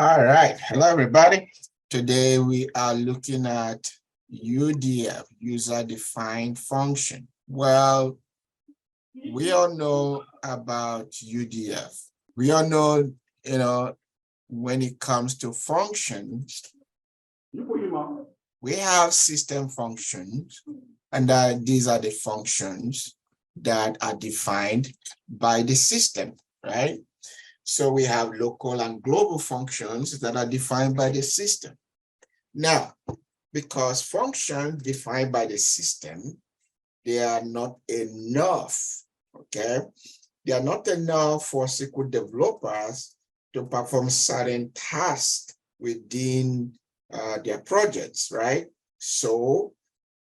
All right. Hello, everybody. Today we are looking at UDF, user-defined function. Well, we all know about UDF. We all know, when it comes to functions, we have system functions, and these are the functions that are defined by the system, right? So we have local and global functions that are defined by the system. Now, because functions defined by the system, they are not enough, okay? They are not enough for SQL developers to perform certain tasks within their projects, right? So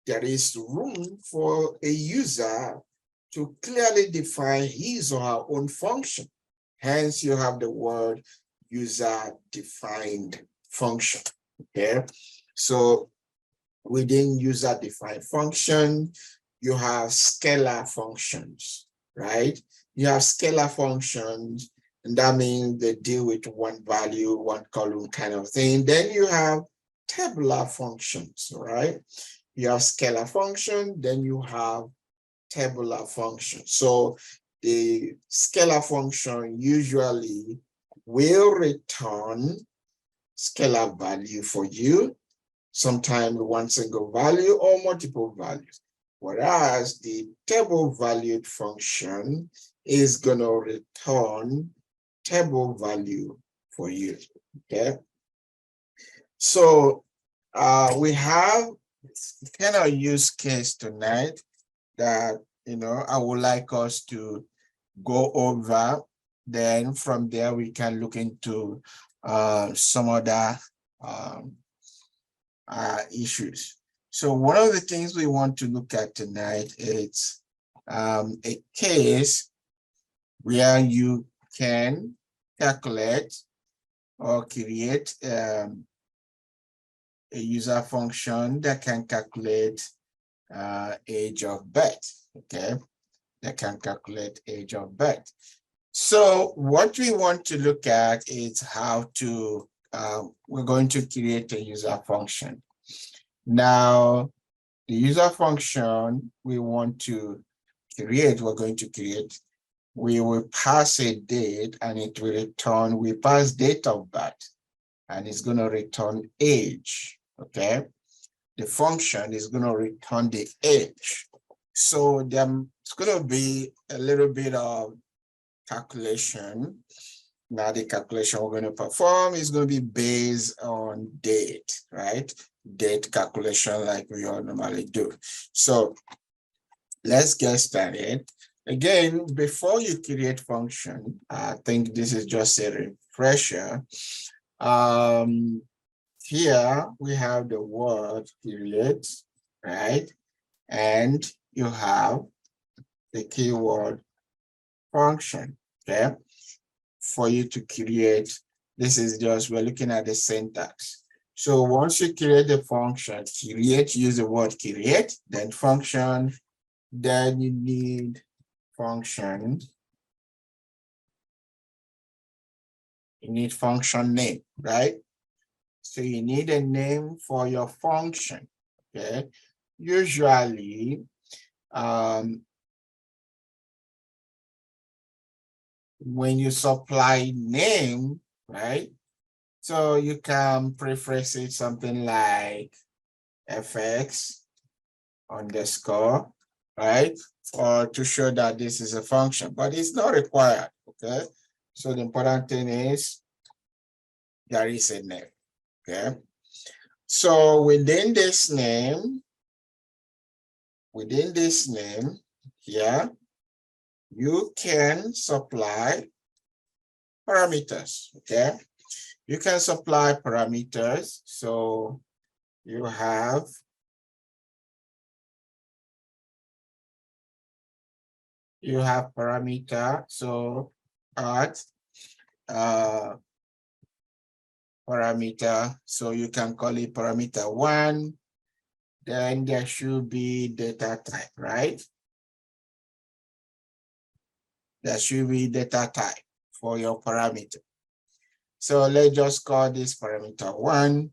there is room for a user to clearly define his or her own function. Hence, you have the word user-defined function, okay? So within user-defined function, you have scalar functions, right? You have scalar functions, and that means they deal with one value, one column kind of thing. Then you have tabular functions, right? You have scalar function, then you have tabular function. So the scalar function usually will return scalar value for you, sometimes one single value or multiple values. Whereas the table valued function is going to return table value for you, okay? So we have kind of use case tonight that, I would like us to go over. Then from there, we can look into some other issues. So one of the things we want to look at tonight is a case where you can calculate or create a user function that can calculate age of birth, okay? That can calculate age of birth. So what we want to look at is how to, we're going to create a user function. Now, the user function we want to create, we're going to create, we will pass a date and it will return, we pass date of birth and it's going to return age, okay? The function is going to return the age. So it's going to be a little bit of calculation. Now the calculation we're going to perform is going to be based on date, right? Date calculation like we all normally do. So let's get started. Again, before you create function, I think this is just a refresher. Here we have the word create, right? And you have the keyword function, okay? For you to create, this is just, we're looking at the syntax. So once you create the function, create, use the word create, then function, then you need function. You need function name, right? So you need a name for your function, okay? Usually, when you supply name, right? So you can preface it something like fx underscore, right? Or to show that this is a function, but it's not required, okay? So the important thing is there is a name, okay? So within this name here, you can supply parameters, okay? You can supply parameters. So you have parameter, so add parameter, so you can call it parameter 1, then there should be data type, right? There should be data type for your parameter. So let's just call this parameter 1.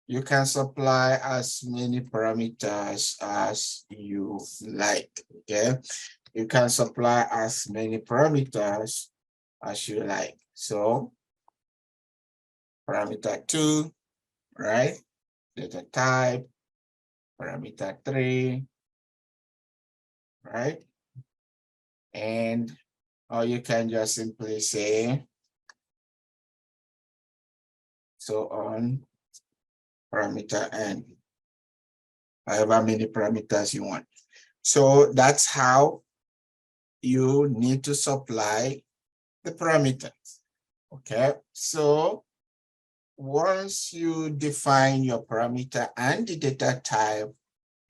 You can supply as many parameters as you like, okay? You can supply as many parameters as you like. So parameter 2, right? Data type, parameter 3, right? And or you can just simply say so on parameter n, however many parameters you want. So that's how you need to supply the parameters. Okay, so once you define your parameter and the data type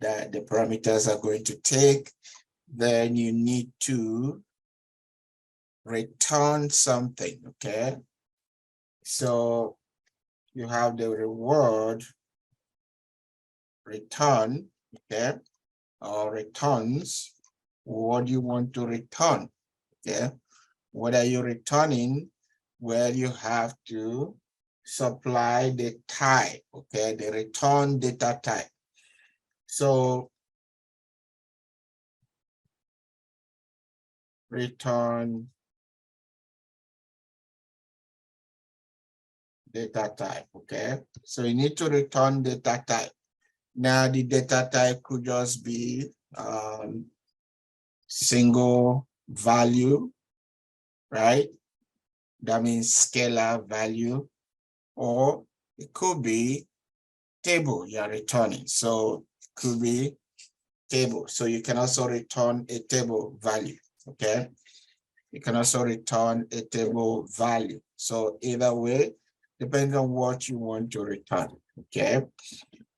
that the parameters are going to take, then you need to return something, okay? So you have the reward return, okay, or returns. What do you want to return, okay? What are you returning? Well, you have to supply the type, okay, the return data type. So return data type, okay? So you need to return data type. Now the data type could just be single value, right? That means scalar value, or it could be table you're returning. So it could be table. So you can also return a table value, okay? You can also return a table value. So either way, depending on what you want to return, okay?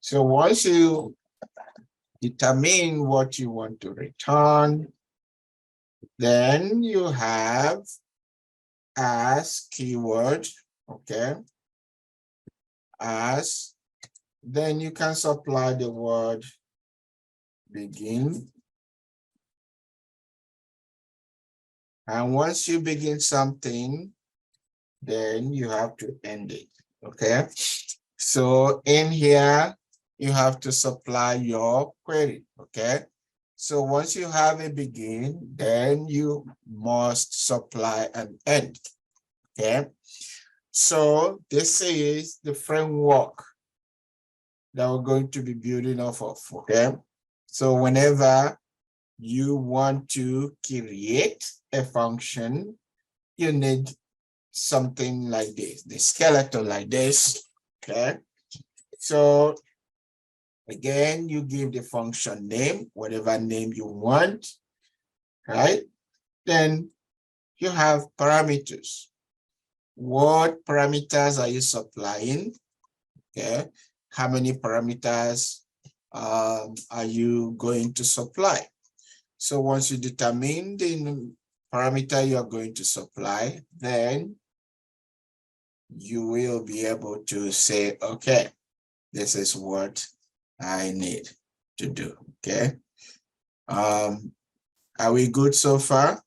So once you determine what you want to return, then you have as keyword, okay? As, then you can supply the word begin. And once you begin something, then you have to end it, okay? So in here, you have to supply your query, okay? So once you have a begin, then you must supply an end, okay? So this is the framework that we're going to be building off of, okay? So whenever you want to create a function, you need something like this, the skeleton like this, okay? So again, you give the function name, whatever name you want, right? Then you have parameters. What parameters are you supplying? Okay, how many parameters are you going to supply? So once you determine the parameter you are going to supply, then you will be able to say, okay, this is what I need to do, okay? Are we good so far?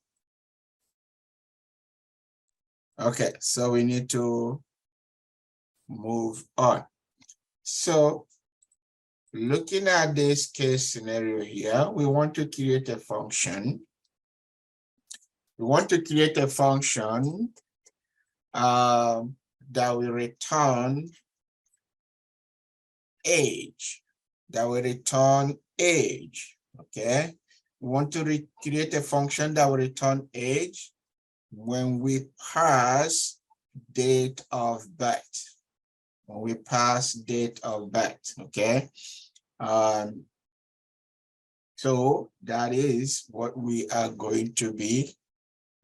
Okay, so we need to move on. So looking at this case scenario here, we want to create a function. We want to create a function that will return age, okay? We want to create a function that will return age when we pass date of birth. When we pass date of birth, okay? So that is what we are going to be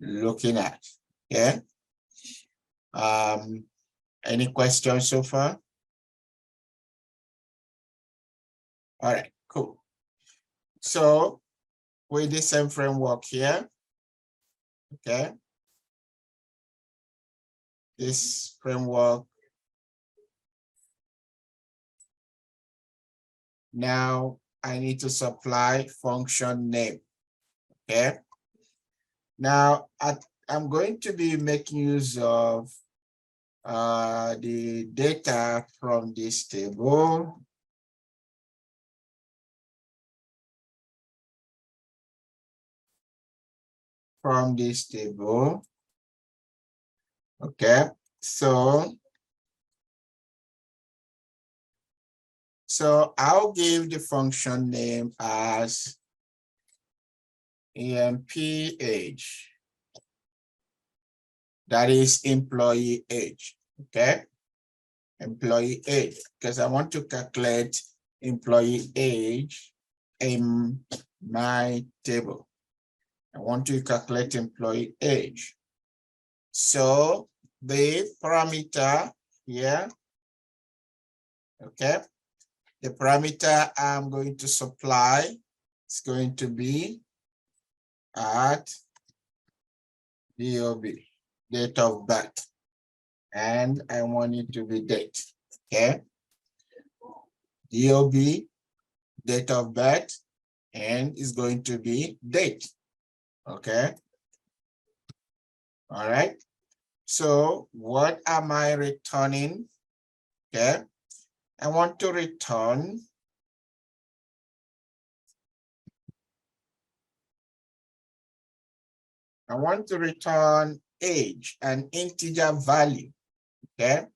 looking at, okay? Any questions so far? All right, cool. So with the same framework here, okay? This framework, now I need to supply function name, okay? Now I'm going to be making use of the data from this table. From this table. Okay, so I'll give the function name as EMP age. That is employee age. Okay, employee age, because I want to calculate employee age in my table. I want to calculate employee age. So the parameter here, okay, the parameter I'm going to supply is going to be at DOB, date of birth, and I want it to be date, okay? DOB, date of birth, and is going to be date, okay? All right, so what am I returning? Okay, I want to return age, an integer value, okay?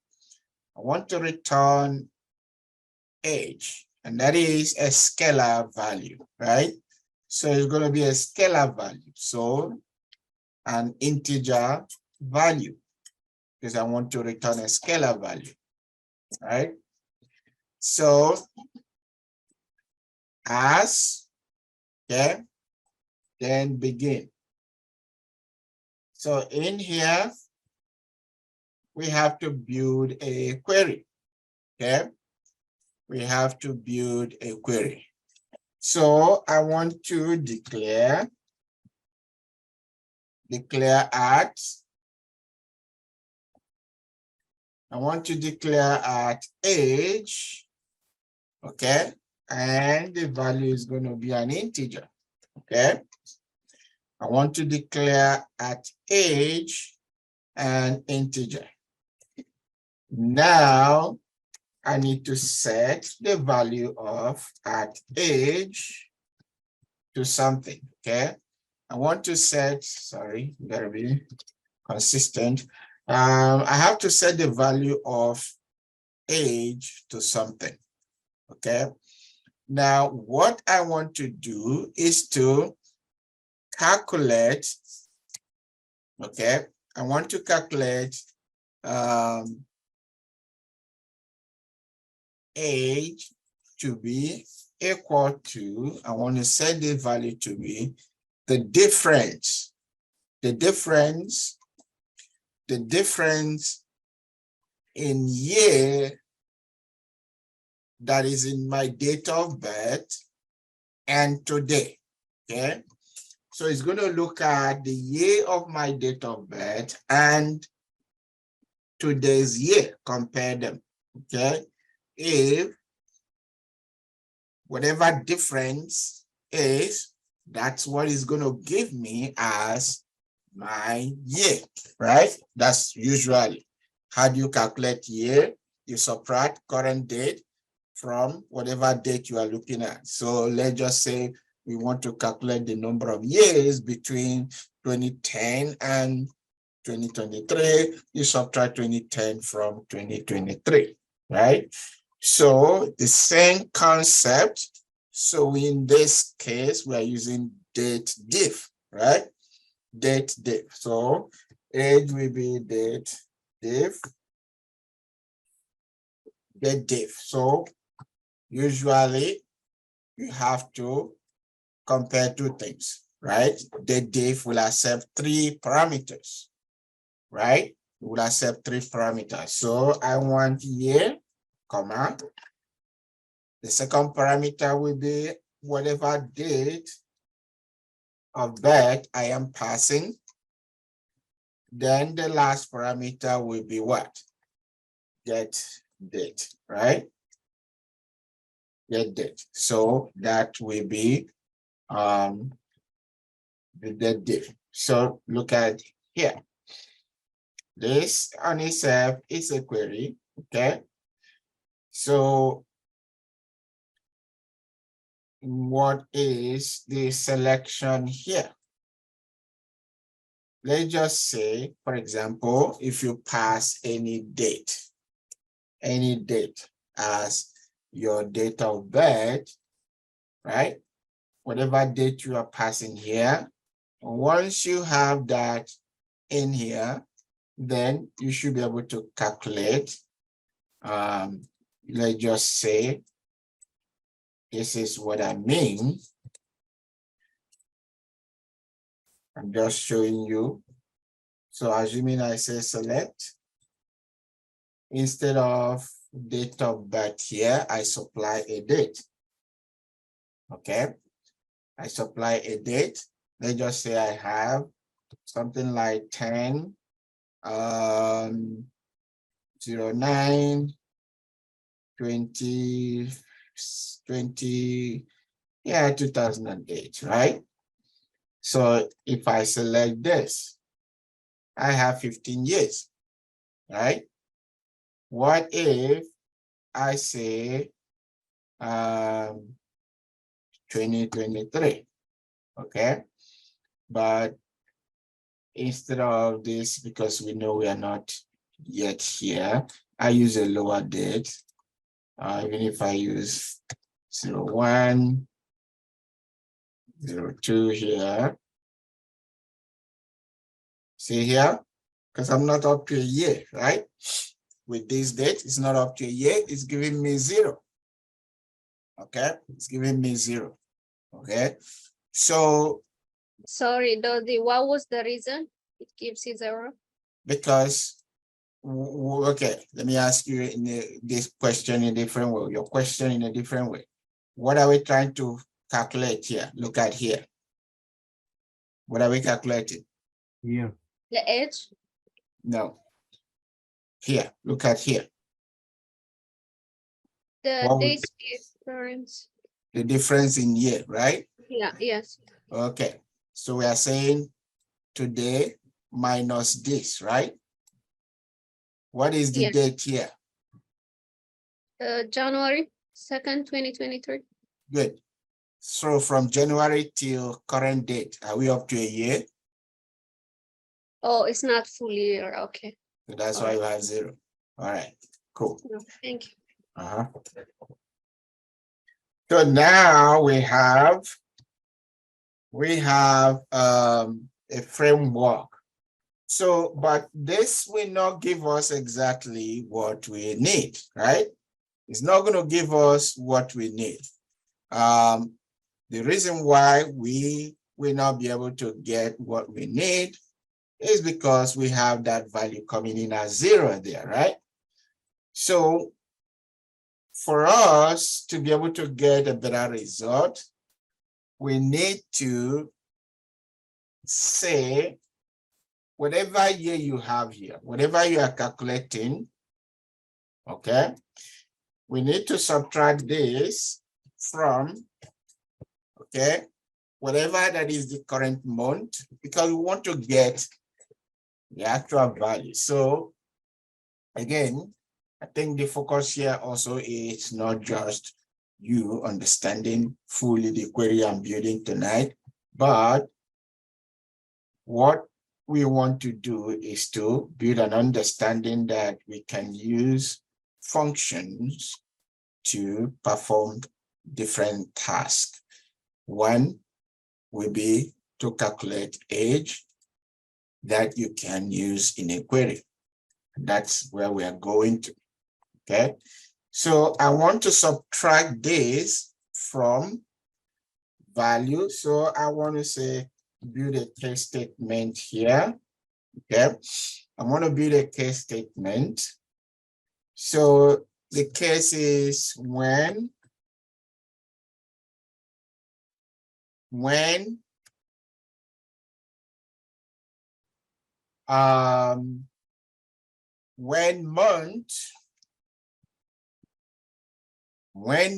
I want to return age, and that is a scalar value, right? So it's going to be a scalar value, so an integer value, because I want to return a scalar value, right? So as, okay, then begin. So in here, we have to build a query, okay? We have to build a query. So I want to declare at, I want to declare at age, okay? And the value is going to be an integer, okay? I want to declare at age an integer. Now, I need to set the value of at age to something, okay? I want to set, sorry, gotta be consistent. I have to set the value of age to something, okay? Now, what I want to do is to calculate, okay? I want to calculate age to be equal to, I want to set the value to be the difference in year that is in my date of birth and today, okay? So it's going to look at the year of my date of birth and today's year, compare them, okay? If whatever difference is, that's what is going to give me as my year, right? That's usually how do you calculate year? You subtract current date from whatever date you are looking at. So let's just say we want to calculate the number of years between 2010 and 2023. You subtract 2010 from 2023, right? So the same concept. So in this case, we are using date diff, right? Date diff. So age will be date diff. Date diff. So usually you have to compare two things, right? Date diff will accept three parameters, right? It will accept three parameters. So I want year, comma. The second parameter will be whatever date of birth I am passing. Then the last parameter will be what? Get date, right? Get date. So that will be the date. So look at here. This on itself is a query, okay? So what is the selection here? Let's just say, for example, if you pass any date as your date of birth, right? Whatever date you are passing here, once you have that in here, then you should be able to calculate. Let's just say, this is what I mean. I'm just showing you. So assuming I say select, instead of date of birth here, I supply a date. Okay, I supply a date. Let's just say I have something like 10 09 20 2008, right? So if I select this, I have 15 years, right? What if I say 2023, okay? But instead of this, because we know we are not yet here, I use a lower date. Even if I use 01, 02 here. See here? Because I'm not up to a year, right? With this date, it's not up to a year, it's giving me 0. Okay, it's giving me 0. Okay, so sorry, Dodi, what was the reason it gives you 0? Because okay, let me ask you this question in a different way, your question in a different way. What are we trying to calculate here? Look at here. What are we calculating? Here. The age? No. Here, look at here. The dates difference. The difference in year, right? Yeah, yes. Okay, so we are saying today minus this, right? What is the date here? January 2nd, 2023. Good. So from January till current date, are we up to a year? Oh, it's not full year. Okay. So that's why you have 0. All right, cool. No, thank you. So now we have a framework. So, but this will not give us exactly what we need, right? It's not going to give us what we need. The reason why we will not be able to get what we need is because we have that value coming in as 0 there, right? So for us to be able to get a better result, we need to say whatever year you have here, whatever you are calculating, okay, we need to subtract this from, okay, whatever that is the current month, because we want to get the actual value. So again, I think the focus here also is not just you understanding fully the query I'm building tonight, but what we want to do is to build an understanding that we can use functions to perform different tasks. One will be to calculate age that you can use in a query. That's where we are going to, okay? So I want to subtract this from value. So I want to say build a case statement here, okay? I want to build a case statement. So the case is when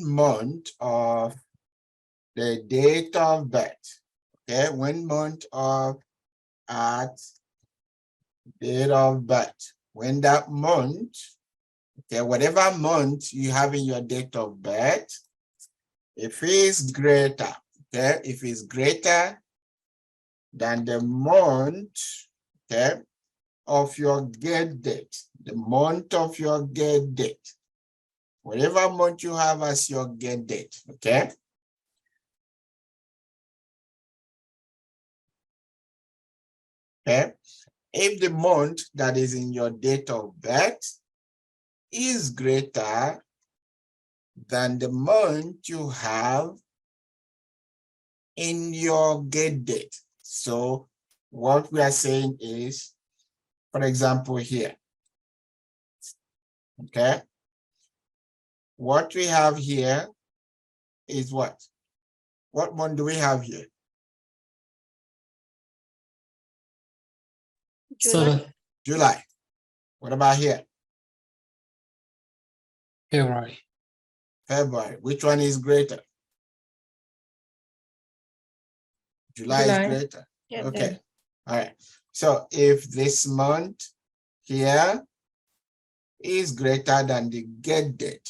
month of the date of birth, okay, when month of at date of birth. When that month, okay, whatever month you have in your date of birth, if it's greater, okay, if it's greater than the month, okay, of your get date, the month of your get date, whatever month you have as your get date, okay? Okay, if the month that is in your date of birth is greater than the month you have in your get date. So what we are saying is, for example, here, okay, what we have here is what? What month do we have here? July. 7. July. What about here? February. February. Which one is greater? July is July. greater. Yeah, Okay. All right. So if this month here is greater than the get date,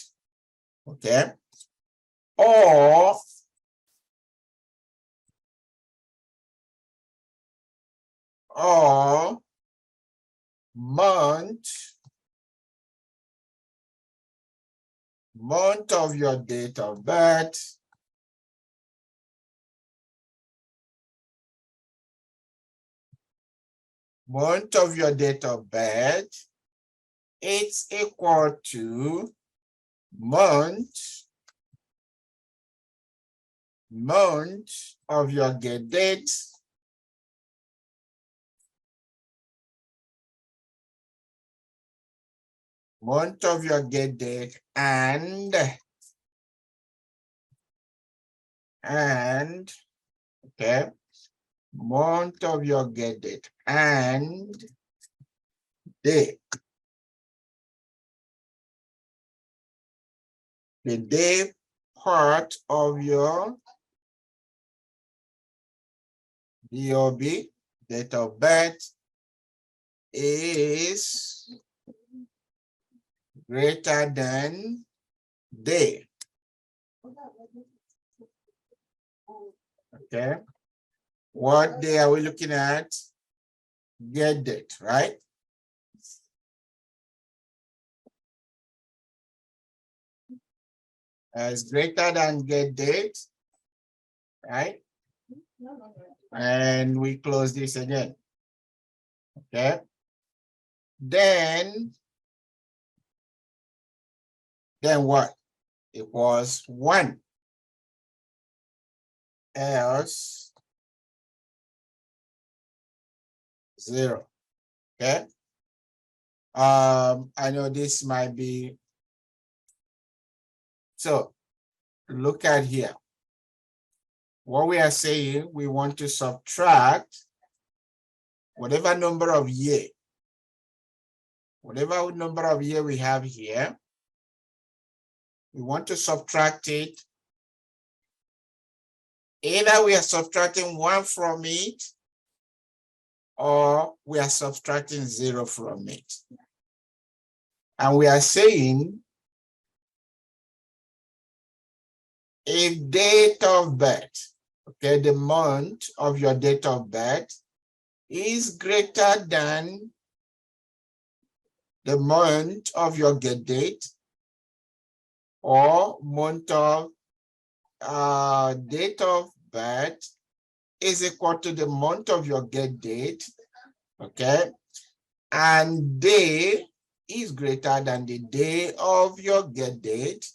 okay, or month of your date of birth it's equal to month of your get date and okay, month of your get date and day. The day part of your DOB, date of birth, is greater than day. Okay. What day are we looking at? Get date, right? As greater than get date, right? And we close this again. Okay. Then what? It was 1. Else 0. Okay. I know this might be, so look at here. What we are saying, we want to subtract whatever number of year we have here. We want to subtract it. Either we are subtracting 1 from it, or we are subtracting 0 from it. And we are saying if date of birth, okay, the month of your date of birth is greater than the month of your get date, or month of date of birth is equal to the month of your get date, okay, and day is greater than the day of your get date,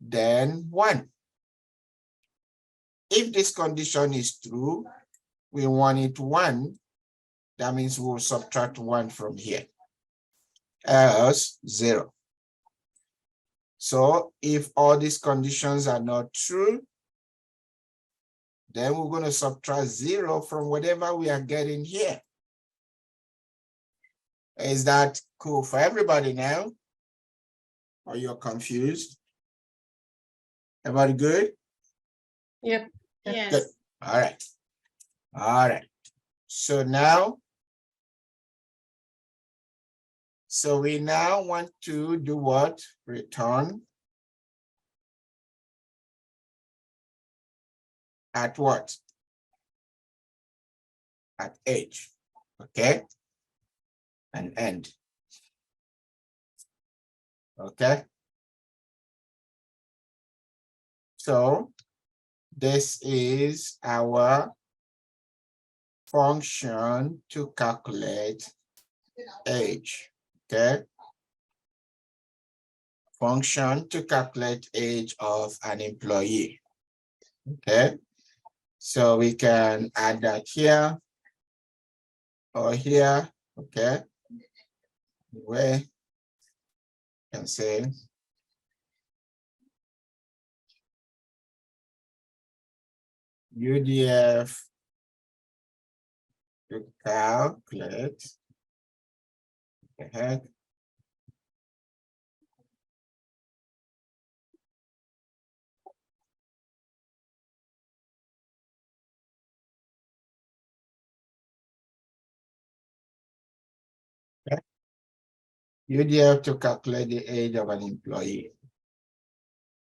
then 1. If this condition is true, we want it 1. That means we'll subtract 1 from here, else 0. So if all these conditions are not true, then we're going to subtract 0 from whatever we are getting here. Is that cool for everybody now? Or you're confused? Everybody good? Yep. Yes. Good. All right. All right. So now So we now want to do what? Return at what? At age, okay? And end, okay? So this is our function to calculate age, okay? Function to calculate age of an employee, okay? So we can add that here or here, okay? Where can say UDF to calculate the heck. Okay. UDF to calculate the age of an employee.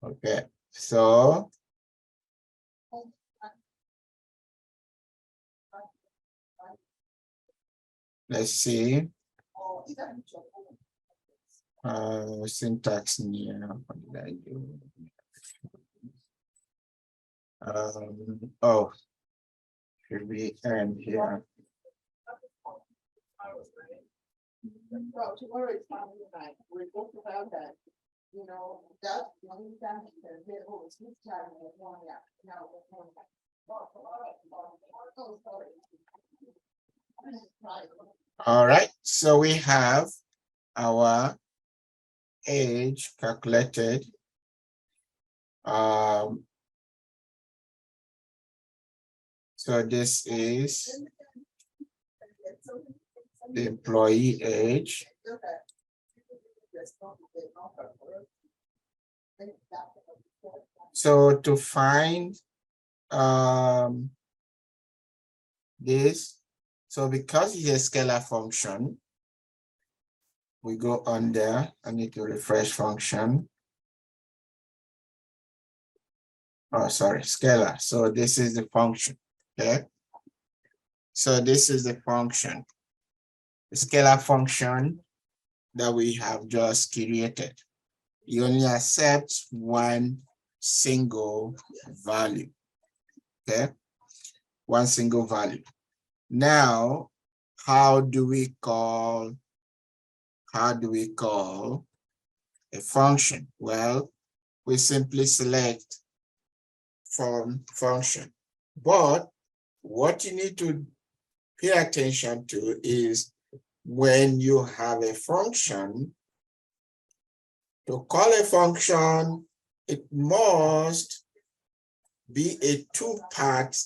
Okay, so let's see. Syntax here. What did I do? Oh, should we end here? Well, tomorrow is family night. We talked about that. You know, that's the only time you can say, oh, it's this time of morning. Now, all right, so we have our age calculated. So this is the employee age. So to find this, so because it's a scalar function, we go on there. I need to refresh function. Oh, sorry, scalar. So this is the function, okay? So this is the function, the scalar function that we have just created. You only accept one single value, okay? One single value. Now, how do we call a function? Well, we simply select from function. But what you need to pay attention to is when you have a function, to call a function, it must be a two-part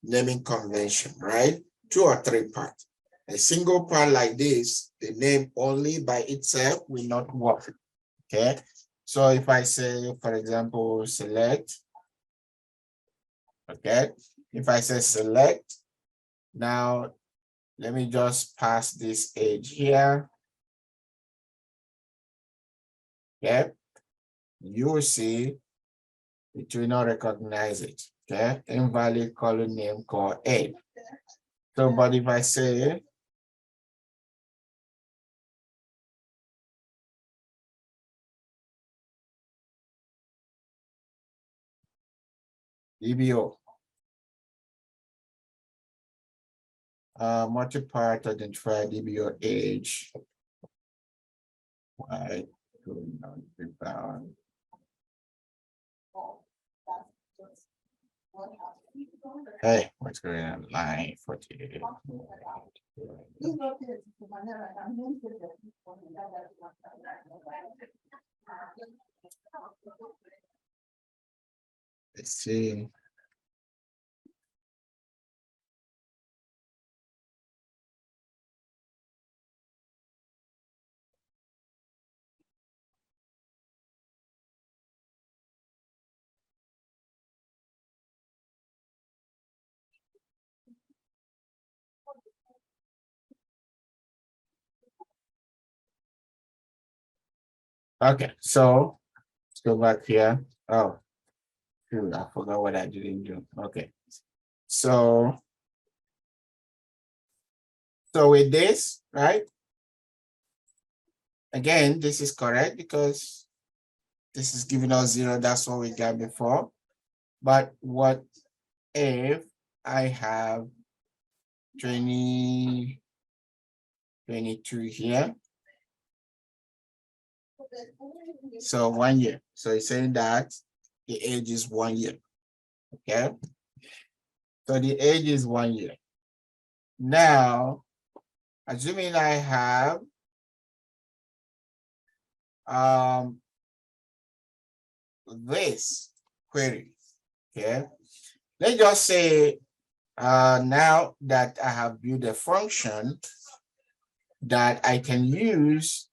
naming convention, right? 2 or 3 parts. A single part like this, the name only by itself will not work, okay? So if I say, for example, select, okay? If I say select, now let me just pass this age here, okay? You will see it will not recognize it, okay? Invalid column name called age. So, but if I say DBO, multi-part identify DBO age, right? Hey, what's going on? Line 48. Let's see. Okay, so let's go back here. Oh, shoot, I forgot what I didn't do. Okay, so with this, right? Again, this is correct because this is giving us 0. That's what we got before. But what if I have 20, 22 here? So 1 year. So it's saying that the age is 1 year. Okay. So the age is 1 year. Now, assuming I have this query. Okay. Let's just say now that I have built a function that I can use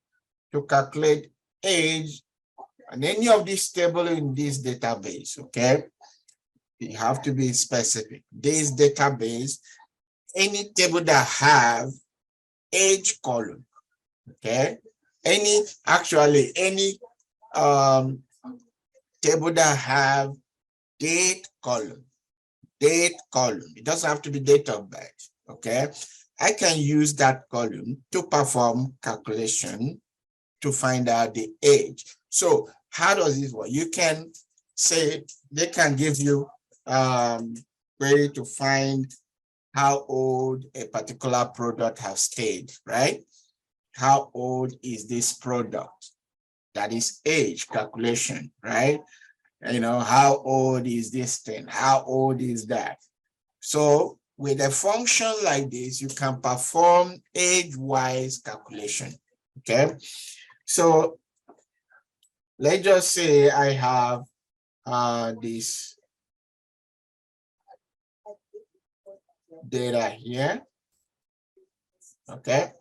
to calculate age and any of these table in this database, okay? You have to be specific. This database, any table that have age column, okay? Any table that have date column. It doesn't have to be date of birth, okay? I can use that column to perform calculation to find out the age. So how does this work? You can say they can give you query to find how old a particular product has stayed, right? How old is this product? That is age calculation, right? You know, how old is this thing? How old is that? So with a function like this, you can perform age-wise calculation, okay? So let's just say I have this data here, okay?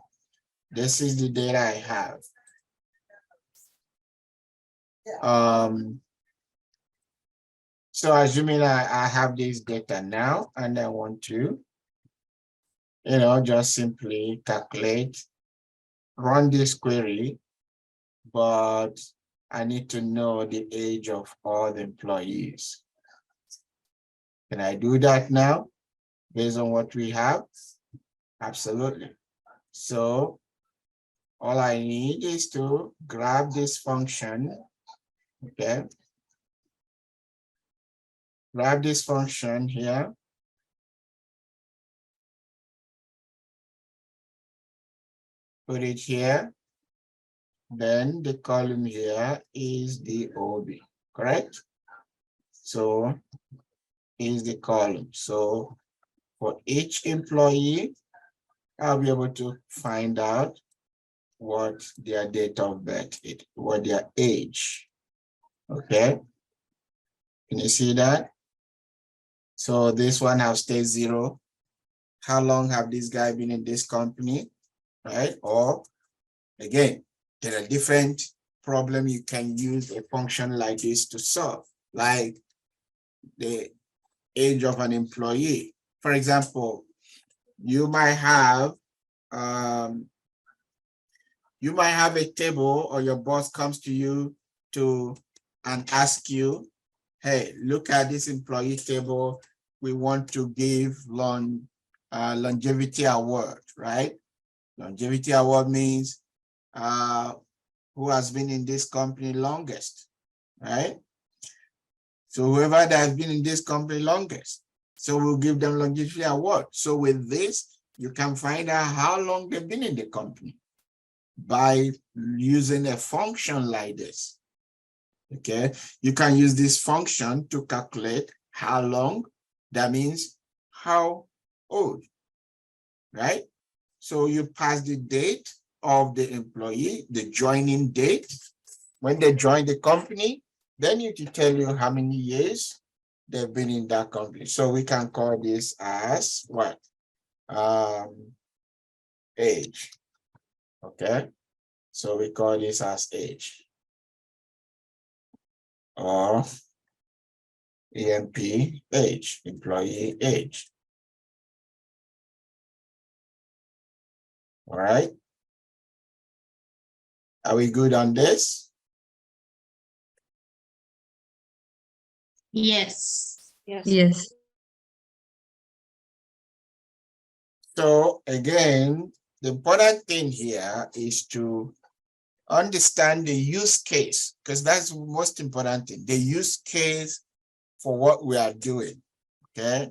This is the data I have. So assuming I have this data now and I want to, you know, just simply calculate, run this query, but I need to know the age of all the employees. Can I do that now based on what we have? Absolutely. So all I need is to grab this function, okay? Grab this function here. Put it here. Then the column here is the OB, correct? So is the column. So for each employee, I'll be able to find out what their date of birth is, what their age. Okay. Can you see that? So this one has stayed 0. How long have this guy been in this company? Right? Or again, there are different problems you can use a function like this to solve, like the age of an employee. For example, you might have a table, or your boss comes to you and ask you, hey, look at this employee table. We want to give longevity award, right? Longevity award means who has been in this company longest, right? So whoever that has been in this company longest, so we'll give them longevity award. So with this, you can find out how long they've been in the company by using a function like this. Okay, you can use this function to calculate how long. That means how old, right? So you pass the date of the employee, the joining date, when they join the company, then it will tell you how many years they've been in that company. So we can call this as what? Age. Okay. So we call this as age. Or EMP age, employee age. All right. Are we good on this? Yes. Yes. Yes. So again, the important thing here is to understand the use case, because that's the most important thing, the use case for what we are doing, okay?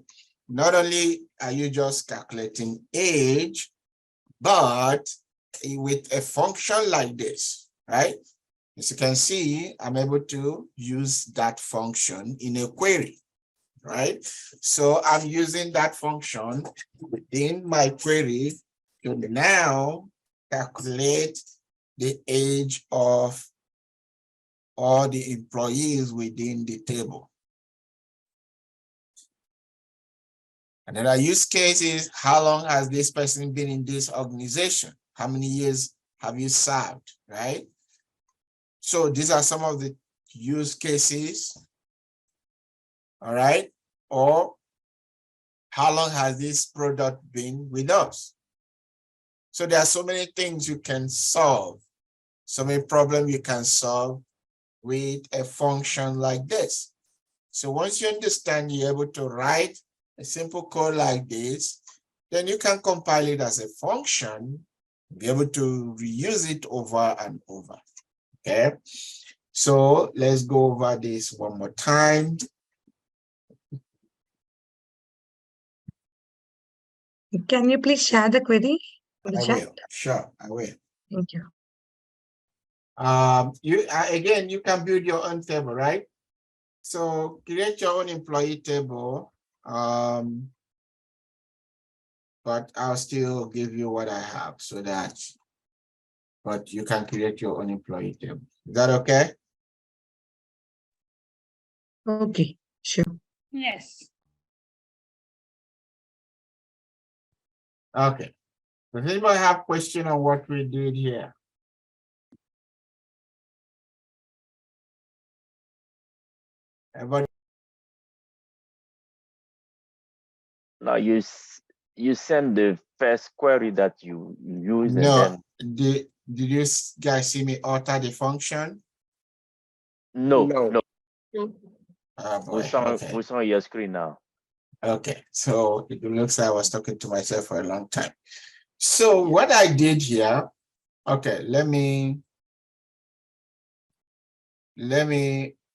Not only are you just calculating age, but with a function like this, right? As you can see, I'm able to use that function in a query, right? So I'm using that function within my query to now calculate the age of all the employees within the table. Another use case is, how long has this person been in this organization? How many years have you served, right? So these are some of the use cases, all right? Or how long has this product been with us? So there are so many things you can solve, so many problems you can solve with a function like this. So once you understand, you're able to write a simple code like this, then you can compile it as a function, be able to reuse it over and over, okay? So let's go over this one more time. Can you please share the query in the I chat? will, sure, I will. Thank you. Again, you can build your own table, right? So create your own employee table, but I'll still give you what I have so that, but you can create your own employee table. Is that okay? Okay, sure. Yes. Okay. Does anybody have question on what we did here? Everybody? Now you send the first query that you use, and No. then Did you guys see me alter the function? no. Oh boy. What's on Okay. your screen now? Okay. So it looks like I was talking to myself for a long time. So what I did here, okay, let me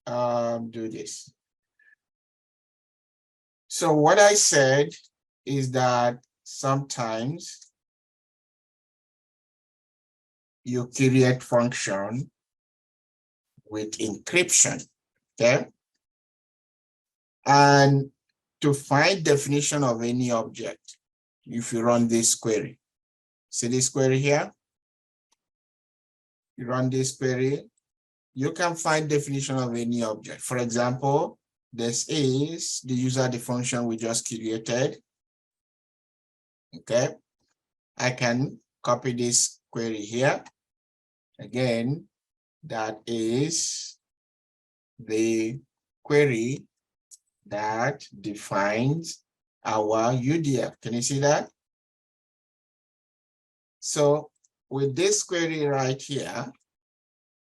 do this. So what I said is that sometimes you create function with encryption, okay? And to find definition of any object, if you run this query, see this query here? You run this query, you can find definition of any object. For example, this is the user, the function we just created, okay? I can copy this query here. Again, that is the query that defines our UDF. Can you see that? So with this query right here,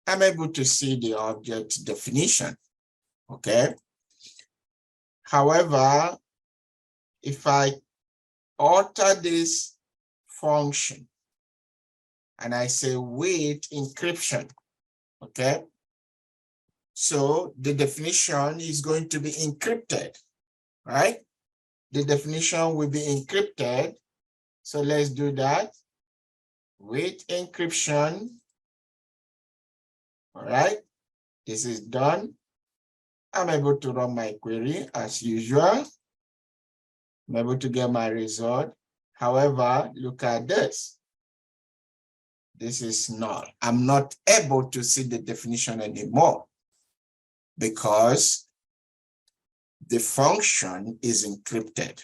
I'm able to see the object definition, okay? However, if I alter this function and I say with encryption, okay? So the definition is going to be encrypted, right? The definition will be encrypted. So let's do that with encryption. All right, this is done. I'm able to run my query as usual. I'm able to get my result. However, look at this. This is null. I'm not able to see the definition anymore because the function is encrypted.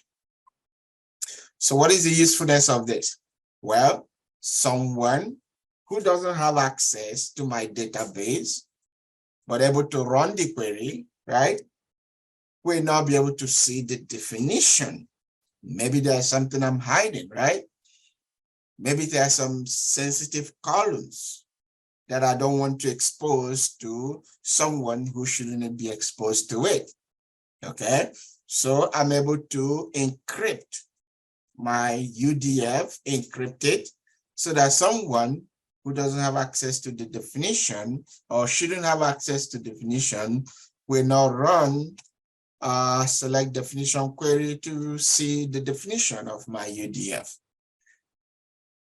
So what is the usefulness of this? Well, someone who doesn't have access to my database, but able to run the query, right, will not be able to see the definition. Maybe there's something I'm hiding, right? Maybe there are some sensitive columns that I don't want to expose to someone who shouldn't be exposed to it. Okay, so I'm able to encrypt my UDF, encrypt it, so that someone who doesn't have access to the definition or shouldn't have access to definition will not run select definition query to see the definition of my UDF.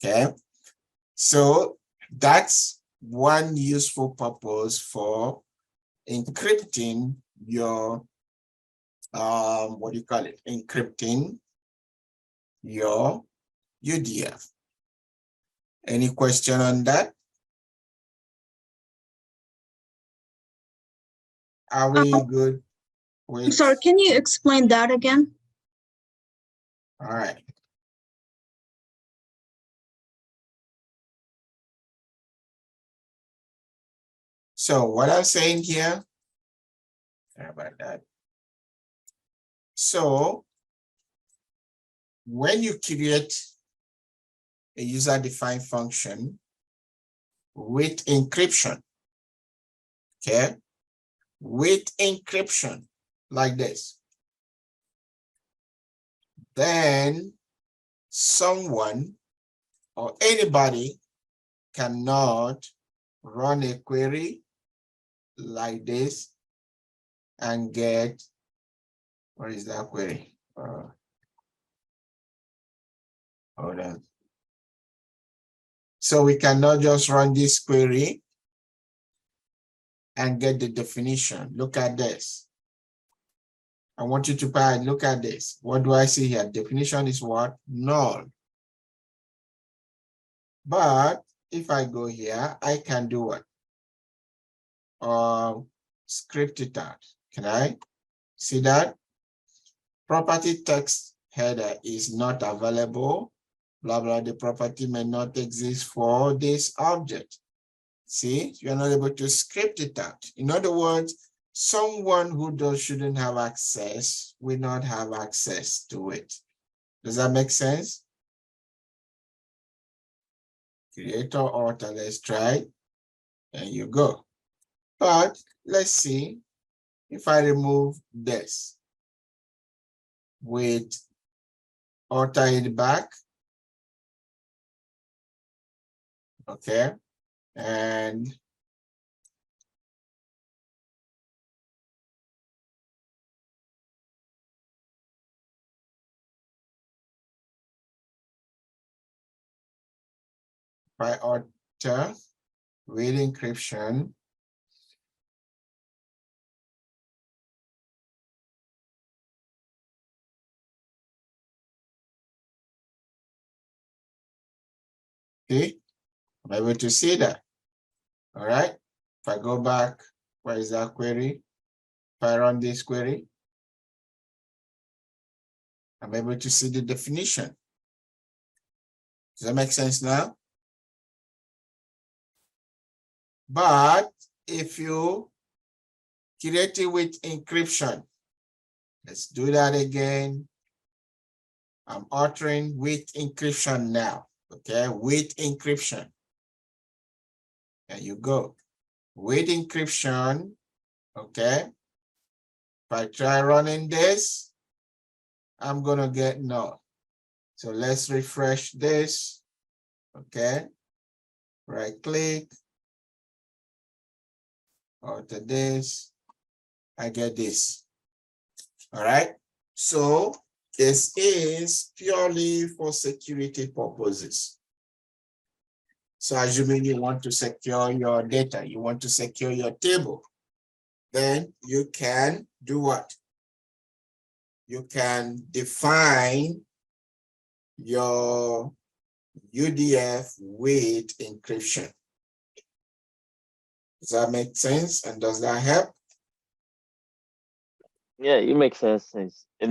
Okay, so that's one useful purpose for encrypting your what do you call it? Encrypting your UDF. Any question on that? Are we good with? Sorry, can you explain that again? All right. So what I'm saying here, sorry about that. So when you create a user-defined function with encryption, okay, with encryption like this, then someone or anybody cannot run a query like this and get, what is that query? Hold on. So we cannot just run this query and get the definition. Look at this. I want you to look at this. What do I see here? Definition is what? Null. But if I go here, I can do what? Script it out. Can I see that? Property text header is not available. Blah, blah, the property may not exist for this object. See, you're not able to script it out. In other words, someone who shouldn't have access will not have access to it. Does that make sense? Creator author, let's try. And you go. But let's see if I remove this with author in the back. Okay. And by author with encryption. Okay, I'm able to see that. All right. If I go back, where is that query? If I run this query, I'm able to see the definition. Does that make sense now? But if you create it with encryption, let's do that again. I'm authoring with encryption now. Okay, with encryption. There you go. With encryption, okay. If I try running this, I'm gonna get null. So let's refresh this. Okay. Right click. Alter this. I get this. All right. So this is purely for security purposes. So assuming you want to secure your data, you want to secure your table, then you can do what? You can define your UDF with encryption. Does that make sense? And does that help? Yeah, it makes sense. It's a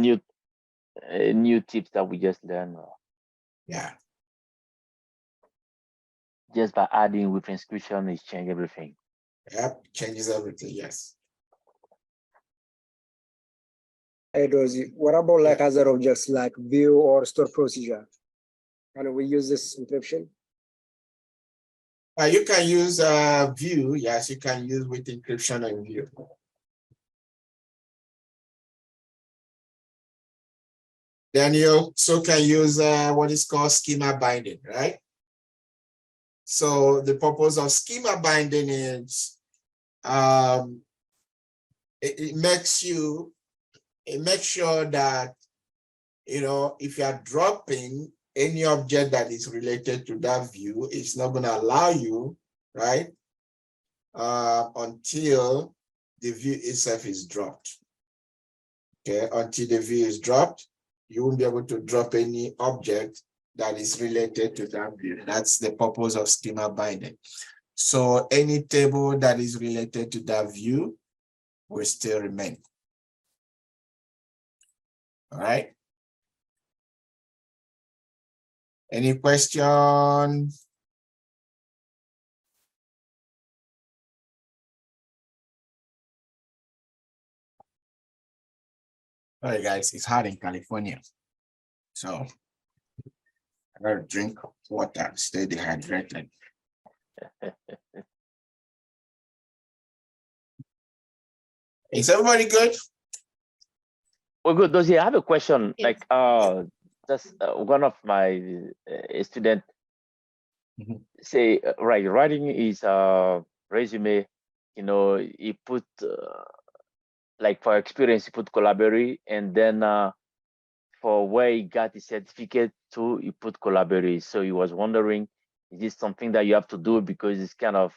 new tips that we just learned. Yeah. Just by adding with inscription, it change everything. Yep, changes everything, yes. Hey, Rosie, what about like other objects like view or store procedure? Can we use this encryption? You can use view, yes, you can use with encryption and view. Then you also can use what is called schema binding, right? So the purpose of schema binding is it makes sure that, you know, if you are dropping any object that is related to that view, it's not going to allow you, right? Until the view itself is dropped. Okay, until the view is dropped, you won't be able to drop any object that is related to that view. That's the purpose of schema binding. So any table that is related to that view will still remain. All right. Any question? All right, guys, it's hot in California. So I gotta drink water, stay dehydrated. Is everybody good? Well, good. Dozie, I have a question. Yes. Like, just one of my student Mhm. say, writing his resume. You know, he put like for experience, he put Colaberry, and then for where he got his certificate to, he put Colaberry. So he was wondering, is this something that you have to do because it's kind of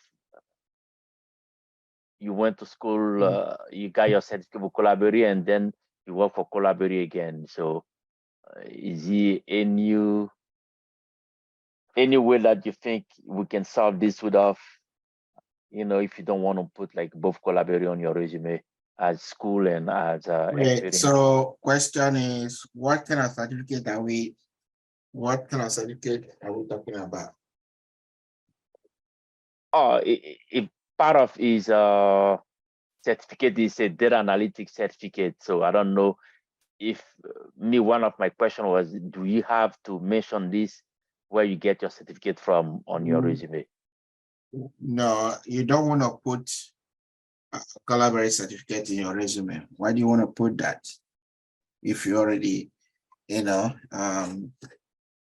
you went to school, you got your certificate with Colaberry, and then you work for Colaberry again. So is he any way that you think we can solve this without, you know, if you don't want to put like both Colaberry on your resume as school and as Okay, experience? so question is, what kind of certificate are we talking about? Oh, if part of his certificate is a data analytics certificate. So I don't know if one of my question was, do you have to mention this where you get your certificate from on your resume? No, you don't want to put a Colaberry certificate in your resume. Why do you want to put that? If you already, you know,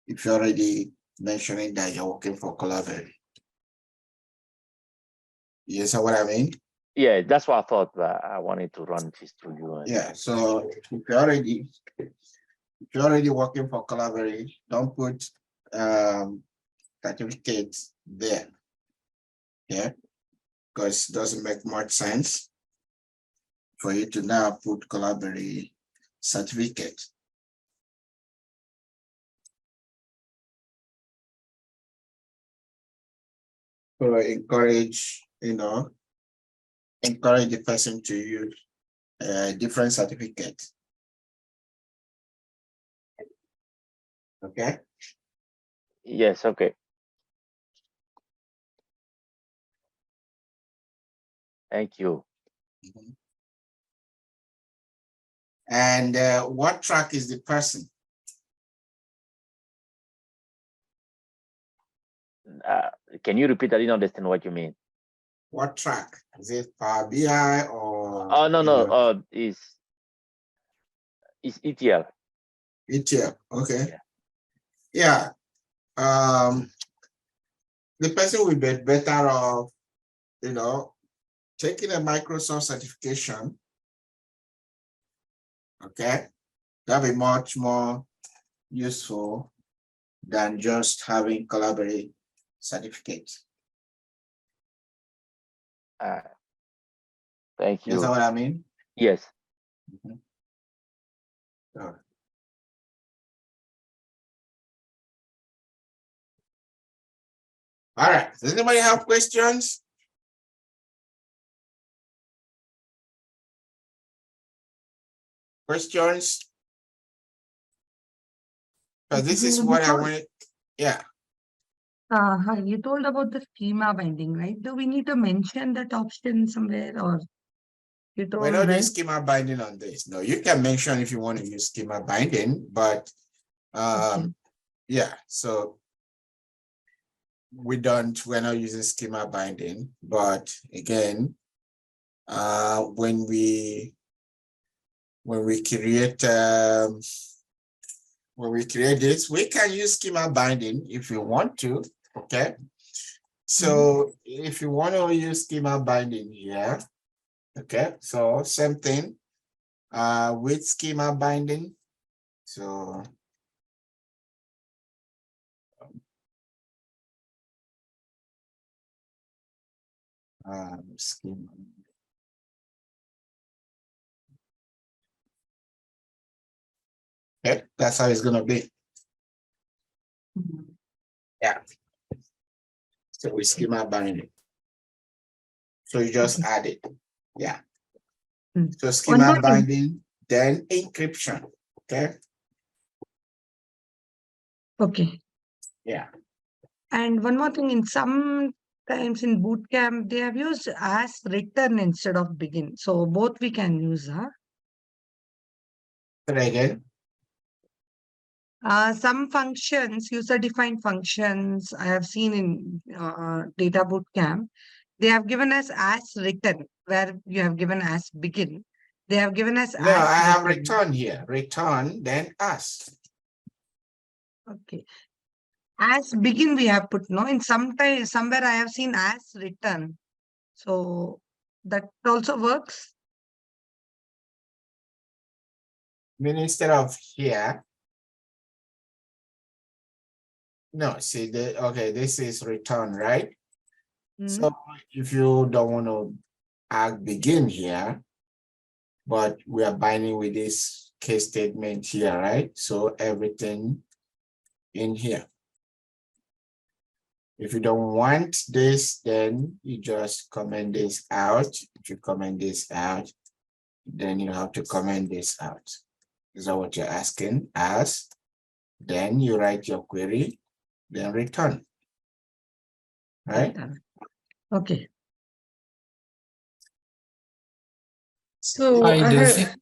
if you're already mentioning that you're working for Colaberry. You see what I mean? Yeah, that's what I thought, but I wanted to run this through you. Yeah, so if you're already working for Colaberry, don't put certificates there. Yeah, because it doesn't make much sense for you to now put Colaberry certificate. So encourage the person to use a different certificate. Okay. Yes, okay. Thank you. Mhm. And what track is the person? Can you repeat? I didn't understand what you mean. What track? Is it Power BI or? Oh, no. It's ETL. ETL. Okay. Yeah. Yeah. The person will be better off, taking a Microsoft certification. Okay. That'll be much more useful than just having Colaberry certificate. Thank You know you. what I mean? Yes. So, all right. Does anybody have questions? Questions? Because this is what I wanted. Yeah. Hi, you told about the schema binding, right? Do we need to mention that option somewhere, or you We're told, not doing right? schema binding on this. No, you can mention if you want to use schema binding, but Okay. yeah, so we're not using schema binding, but again, when we create when we create this, we can use schema binding if you want to, okay? So if you want to use schema binding here, okay, so same thing with schema binding. So schema. Okay, that's how it's gonna be. Yeah. So with schema binding. So you just add it. Yeah. So One schema more thing. binding, then encryption. Okay. Okay. Yeah. And one more thing, in some times in boot camp, they have used as written instead of begin. So both we can use, huh? Try again. Some functions, user-defined functions, I have seen in data boot camp, they have given us as written, where you have given as begin. They have given us No, as I have written. return here. Return, then us. Okay. As begin we have put, no? In somewhere I have seen as written. So that also works. Mean instead of here. No, see okay, this is return, right? So if you don't want to add begin here, but we are binding with this case statement here, right? So everything in here. If you don't want this, then you just comment this out. If you comment this out, then you have to comment this out. Is that what you're asking as? Then you write your query, then return. Right? Okay. So Hi, I Dozy. have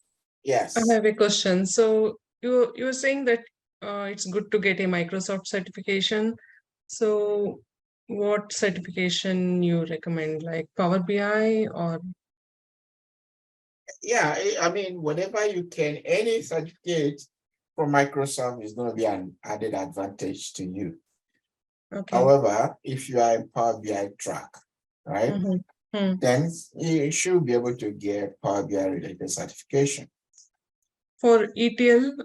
Yes. I have a question. So you were saying that it's good to get a Microsoft certification. So what certification you recommend, like Power BI or? Yeah, I mean, whatever you can, any certificate from Microsoft is going to be an added advantage to you. Okay. However, if you are in Power BI track, right, then you should be able to get Power BI related certification. For ETL?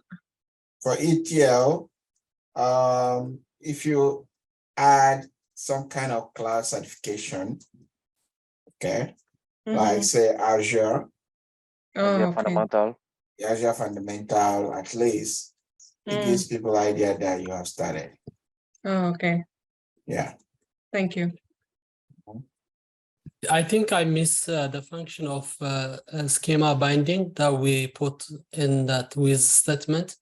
For ETL, if you add some kind of cloud certification, okay, like say Azure, Oh, okay. Fundamental. Azure Fundamental, at least it gives people idea that you have started. Oh, okay. Yeah. Thank you. I think I miss the function of schema binding that we put in that with statement.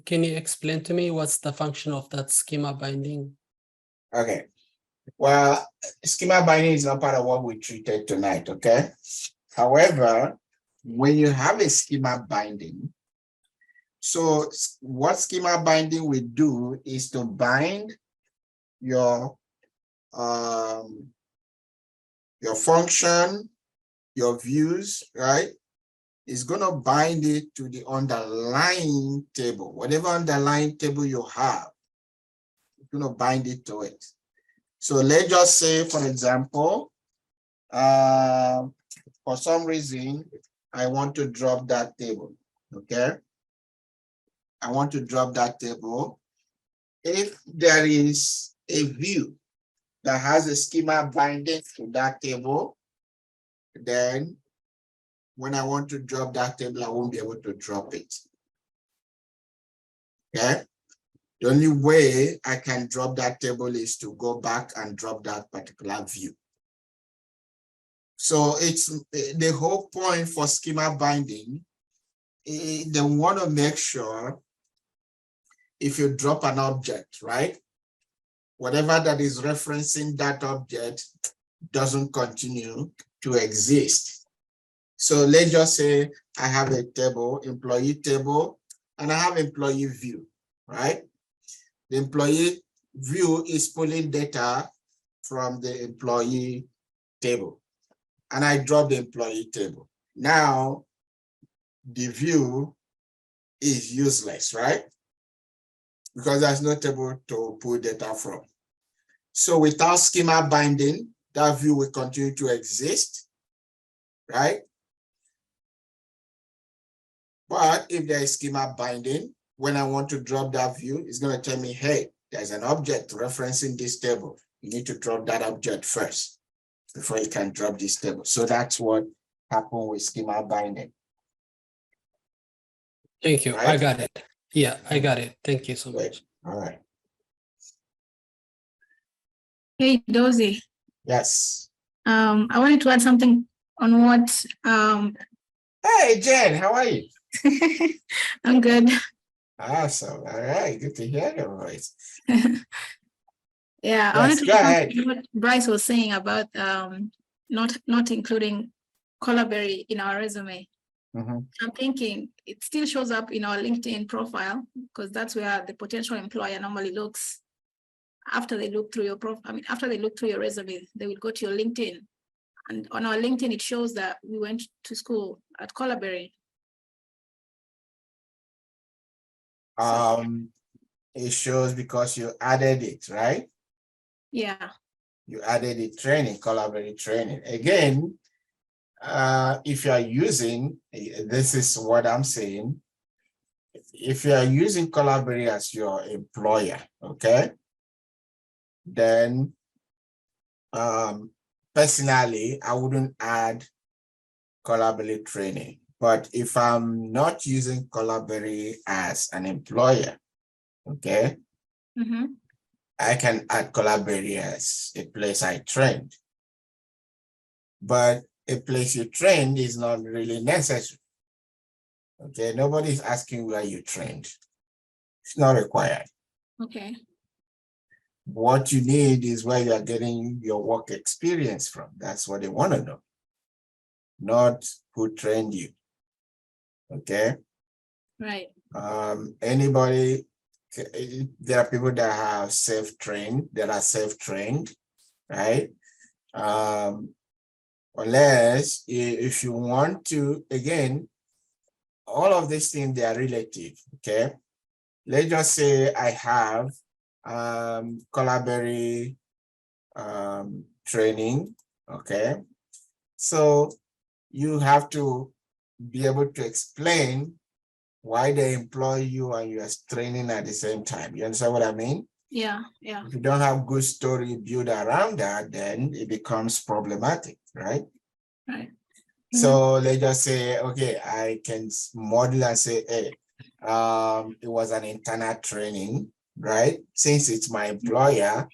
Can you explain to me what's the function of that schema binding? Okay. Well, schema binding is not part of what we treated tonight, okay? However, when you have a schema binding, so what schema binding will do is to bind your function, your views, right? It's going to bind it to the underlying table. Whatever underlying table you have, it's going to bind it to it. So let's just say, for example, for some reason, I want to drop that table, okay? I want to drop that table. If there is a view that has a schema binding to that table, then when I want to drop that table, I won't be able to drop it. Okay? The only way I can drop that table is to go back and drop that particular view. So it's the whole point for schema binding. They want to make sure if you drop an object, right? Whatever that is referencing that object doesn't continue to exist. So let's just say I have a table, employee table, and I have employee view, right? The employee view is pulling data from the employee table, and I drop the employee table. Now, the view is useless, right? because there's no table to pull data from. So without schema binding, that view will continue to exist, right? But if there is schema binding, when I want to drop that view, it's going to tell me, hey, there's an object referencing this table. You need to drop that object first before you can drop this table. So that's what happened with schema binding. Thank you. I Right. got it. Yeah, I got it. Thank you so Great. much. All right. Hey, Dozie. Yes. I wanted to add something on what Hey, Jen, how are you? I'm good. Awesome. All right. Good to hear your voice. Yeah, I Yes, wanted go to ahead. comment on what Bryce was saying about not including Colaberry in our resume. Mhm. I'm thinking it still shows up in our LinkedIn profile because that's where the potential employer normally looks after they look through your after they look through your resume, they will go to your LinkedIn. And on our LinkedIn, it shows that we went to school at Colaberry. It shows because you added it, right? Yeah. You added the training, Colaberry training. Again, if you are using, this is what I'm saying. If you are using Colaberry as your employer, okay, then personally, I wouldn't add Colaberry training. But if I'm not using Colaberry as an employer, okay, Mm-hmm. I can add Colaberry as a place I trained. But a place you trained is not really necessary. Okay, nobody's asking where you trained. It's not required. Okay. What you need is where you are getting your work experience from. That's what they want to know, not who trained you. Okay. Right. Anybody, there are people that have self-trained, that are self-trained, right? Unless if you want to, again, all of these things, they are relative, okay? Let's just say I have Colaberry training, okay? So you have to be able to explain why they employ you and you are training at the same time. You understand what I mean? Yeah, yeah. If you don't have good story built around that, then it becomes problematic, right? Right. So let's just say, okay, I can model and say, hey, it was an internal training, right? Since it's my employer,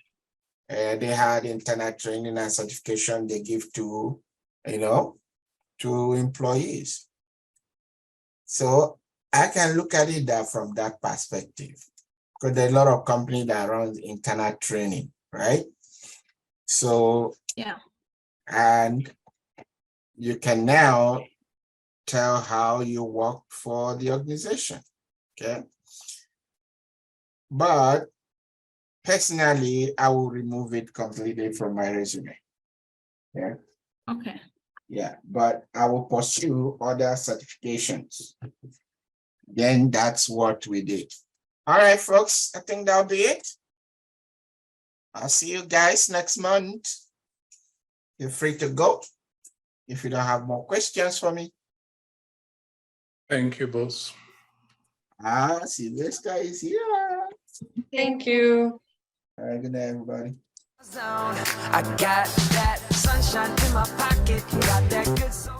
they had internal training and certification they give to, to employees. So I can look at it from that perspective, because there are a lot of companies that run internal training, right? So, yeah. And you can now tell how you work for the organization, okay? But personally, I will remove it completely from my resume. Yeah. Okay. Yeah, but I will pursue other certifications. Then that's what we did. All right, folks, I think that'll be it. I'll see you guys next month. You're free to go if you don't have more questions for me. Thank you, boss. Sylvester is here. Thank you. All right, good night, everybody. I got that sunshine in my pocket, got that good soul.